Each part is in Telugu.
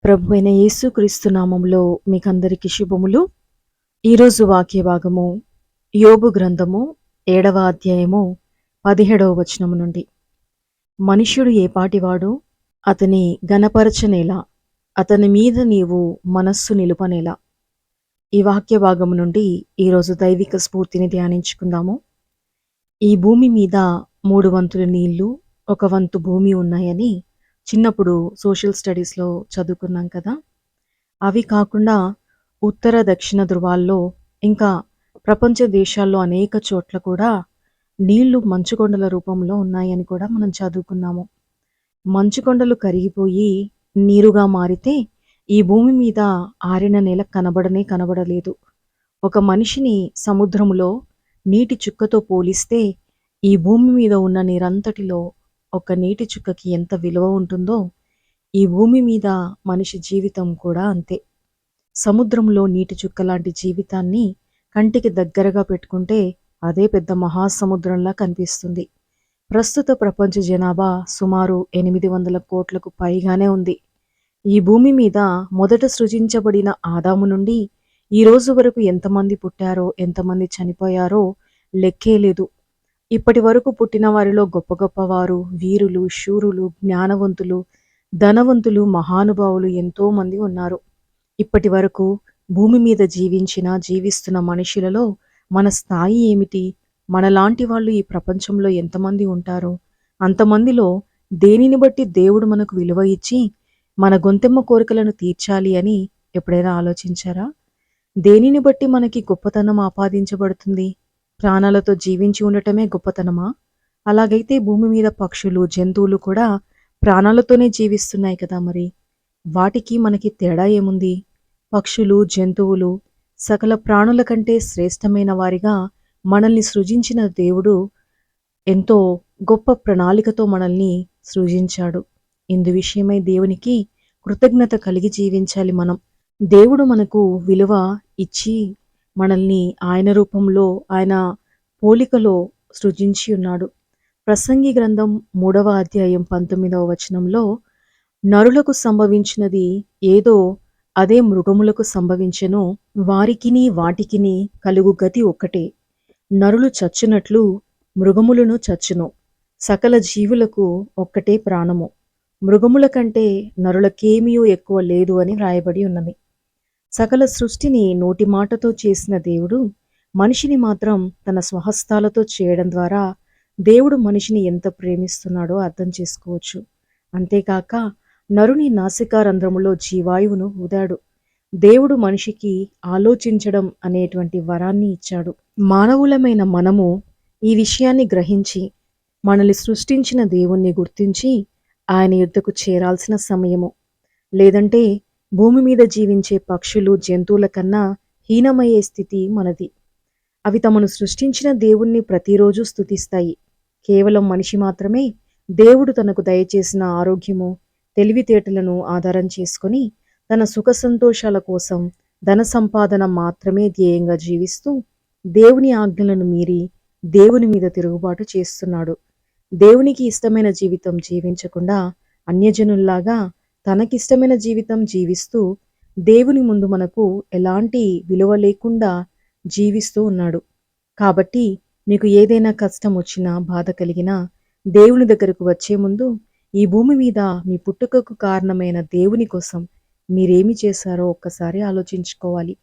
ప్రభువైన యేసుక్రీస్తు నామములో మీకందరికి శుభములు. ఈరోజు వాక్య భాగము యోబు గ్రంథము 7వ అధ్యాయము 17వ వచనము నుండి. మనుష్యుడు ఏపాటివాడు, అతని ఘనపరచనేలా, అతని మీద నీవు మనస్సు నిలుపనేలా. ఈ వాక్య భాగము నుండి ఈరోజు దైవిక స్ఫూర్తిని ధ్యానించుకుందాము. ఈ భూమి మీద 3 వంతుల నీళ్లు, 1 వంతు భూమి ఉన్నాయని చిన్నప్పుడు సోషల్ స్టడీస్లో చదువుకున్నాం కదా. అవి కాకుండా ఉత్తర దక్షిణ ధృవాల్లో ఇంకా ప్రపంచ దేశాల్లో అనేక చోట్ల కూడా నీళ్లు మంచుకొండల రూపంలో ఉన్నాయని కూడా మనం చదువుకున్నాము. మంచుకొండలు కరిగిపోయి నీరుగా మారితే ఈ భూమి మీద ఆరిన నేల కనబడలేదు. ఒక మనిషిని సముద్రములో నీటి చుక్కతో పోలిస్తే ఈ భూమి మీద ఉన్న నీరంతటిలో ఒక నీటి చుక్కకి ఎంత విలువ ఉంటుందో ఈ భూమి మీద మనిషి జీవితం కూడా అంతే. సముద్రంలో నీటి చుక్క లాంటి జీవితాన్ని కంటికి దగ్గరగా పెట్టుకుంటే అదే పెద్ద మహాసముద్రంలా కనిపిస్తుంది. ప్రస్తుత ప్రపంచ జనాభా సుమారు 800 కోట్లకు పైగానే ఉంది. ఈ భూమి మీద మొదట సృజించబడిన ఆదాము నుండి ఈ రోజు వరకు ఎంతమంది పుట్టారో, ఎంతమంది చనిపోయారో లెక్కే లేదు. ఇప్పటి వరకు పుట్టిన వారిలో గొప్ప గొప్పవారు, వీరులు, శూరులు, జ్ఞానవంతులు, ధనవంతులు, మహానుభావులు ఎంతో మంది ఉన్నారు. ఇప్పటి వరకు భూమి మీద జీవిస్తున్న మనుషులలో మన స్థాయి ఏమిటి? మనలాంటి వాళ్ళు ఈ ప్రపంచంలో ఎంతమంది ఉంటారో అంతమందిలో దేనిని బట్టి దేవుడు మనకు విలువ ఇచ్చి మన గొంతెమ్మ కోరికలను తీర్చాలి అని ఎప్పుడైనా ఆలోచించారా? దేనిని బట్టి మనకి గొప్పతనం ఆపాదించబడుతుంది? ప్రాణాలతో జీవించి ఉండటమే గొప్పతనమా? అలాగైతే భూమి మీద పక్షులు, జంతువులు కూడా ప్రాణాలతోనే జీవిస్తున్నాయి కదా. మరి వాటికి మనకి తేడా ఏముంది? పక్షులు, జంతువులు సకల ప్రాణుల కంటే శ్రేష్టమైన వారిగా మనల్ని సృజించిన దేవుడు ఎంతో గొప్ప ప్రణాళికతో మనల్ని సృజించాడు. ఇందు విషయమై దేవునికి కృతజ్ఞత కలిగి జీవించాలి మనం. దేవుడు మనకు విలువ ఇచ్చి మనల్ని ఆయన రూపంలో, ఆయన పోలికలో సృజించి ఉన్నాడు. ప్రసంగి గ్రంథం 3వ అధ్యాయం 19వ వచనంలో నరులకు సంభవించినది ఏదో అదే మృగములకు సంభవించెను, వారికిని వాటికిని కలుగు గతి ఒక్కటే. నరులు చచ్చునట్లు మృగములను చచ్చును. సకల జీవులకు ఒక్కటే ప్రాణము. మృగముల కంటే నరులకేమీయూ ఎక్కువ లేదు అని వ్రాయబడి ఉన్నది. సకల సృష్టిని నోటి మాటతో చేసిన దేవుడు మనిషిని మాత్రం తన స్వహస్తాలతో చేయడం ద్వారా దేవుడు మనిషిని ఎంత ప్రేమిస్తున్నాడో అర్థం చేసుకోవచ్చు. అంతేకాక నరుని నాసికారంధ్రములో జీవాయువును ఊదాడు. దేవుడు మనిషికి ఆలోచించడం అనేటువంటి వరాన్ని ఇచ్చాడు. మానవులమైన మనము ఈ విషయాన్ని గ్రహించి మనల్ని సృష్టించిన దేవుణ్ణి గుర్తించి ఆయన యుద్ధకు చేరాల్సిన సమయము. లేదంటే భూమి మీద జీవించే పక్షులు, జంతువుల కన్నా హీనమయ్యే స్థితి మనది. అవి తమను సృష్టించిన దేవుణ్ణి ప్రతిరోజు స్తుతిస్తాయి. కేవలం మనిషి మాత్రమే దేవుడు తనకు దయచేసిన ఆరోగ్యము, తెలివితేటలను ఆధారం చేసుకొని తన సుఖ సంతోషాల కోసం ధన సంపాదన మాత్రమే ధ్యేయంగా జీవిస్తూ దేవుని ఆజ్ఞలను మీరి దేవుని మీద తిరుగుబాటు చేస్తున్నాడు. దేవునికి ఇష్టమైన జీవితం జీవించకుండా అన్యజనుల్లాగా తనకిష్టమైన జీవితం జీవిస్తూ దేవుని ముందు మనకు ఎలాంటి విలువ లేకుండా జీవిస్తూ ఉన్నాడు. కాబట్టి మీకు ఏదైనా కష్టం వచ్చినా, బాధ కలిగినా దేవుని దగ్గరకు వచ్చే ముందు ఈ భూమి మీద మీ పుట్టుకకు కారణమైన దేవుని కోసం మీరేమి చేశారో ఒక్కసారి ఆలోచించుకోవాలి.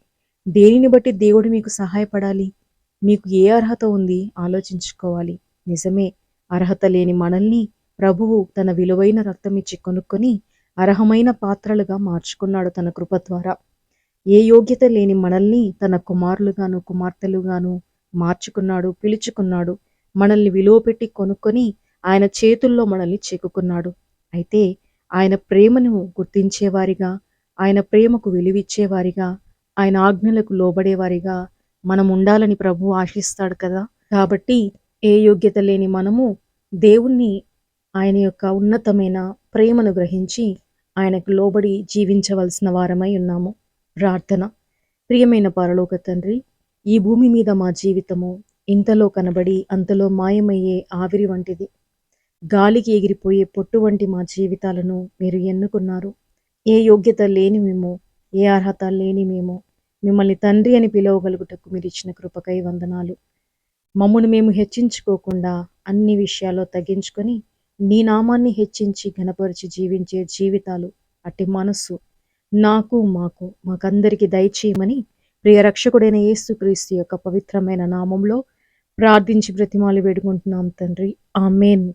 దేనిని బట్టి దేవుడు మీకు సహాయపడాలి? మీకు ఏ అర్హత ఉంది ఆలోచించుకోవాలి. నిజమే, అర్హత లేని మనల్ని ప్రభువు తన విలువైన రక్తమిచ్చి కొనుక్కొని అర్హమైన పాత్రలుగా మార్చుకున్నాడు తన కృప ద్వారా. ఏ యోగ్యత లేని మనల్ని తన కుమారులుగాను, కుమార్తెలుగాను మార్చుకున్నాడు, పిలుచుకున్నాడు. మనల్ని విలువ పెట్టి కొనుక్కొని ఆయన చేతుల్లో మనల్ని చెక్కుకున్నాడు. అయితే ఆయన ప్రేమను గుర్తించేవారిగా, ఆయన ప్రేమకు విలువిచ్చేవారిగా, ఆయన ఆజ్ఞలకు లోబడేవారిగా మనం ఉండాలని ప్రభు ఆశిస్తాడు కదా. కాబట్టి ఏ యోగ్యత లేని మనము దేవుణ్ణి, ఆయన యొక్క ఉన్నతమైన ప్రేమను గ్రహించి ఆయనకు లోబడి జీవించవలసిన వారమై ఉన్నాము. ప్రార్థన. ప్రియమైన పరలోక తండ్రి, ఈ భూమి మీద మా జీవితము ఇంతలో కనబడి అంతలో మాయమయ్యే ఆవిరి వంటిది. గాలికి ఎగిరిపోయే పొట్టు వంటి మా జీవితాలను మీరు ఎన్నుకున్నారు. ఏ యోగ్యత లేని మేము, ఏ అర్హత లేని మేము, మిమ్మల్ని తండ్రి అని పిలవగలుగుటకు మీరిచ్చిన కృపకై వందనాలు. మమ్మును మేము హెచ్చించుకోకుండా అన్ని విషయాల్లో తగ్గించుకొని, నీ నామాన్ని హెచ్చించి ఘనపరిచి జీవించే జీవితాలు, అట్టి మనస్సు మాకందరికి దయచేయమని ప్రియ రక్షకుడైన యేసుక్రీస్తు యొక్క పవిత్రమైన నామంలో ప్రార్థించి బ్రతిమాలి వేడుకుంటున్నాం తండ్రి. ఆమేన్.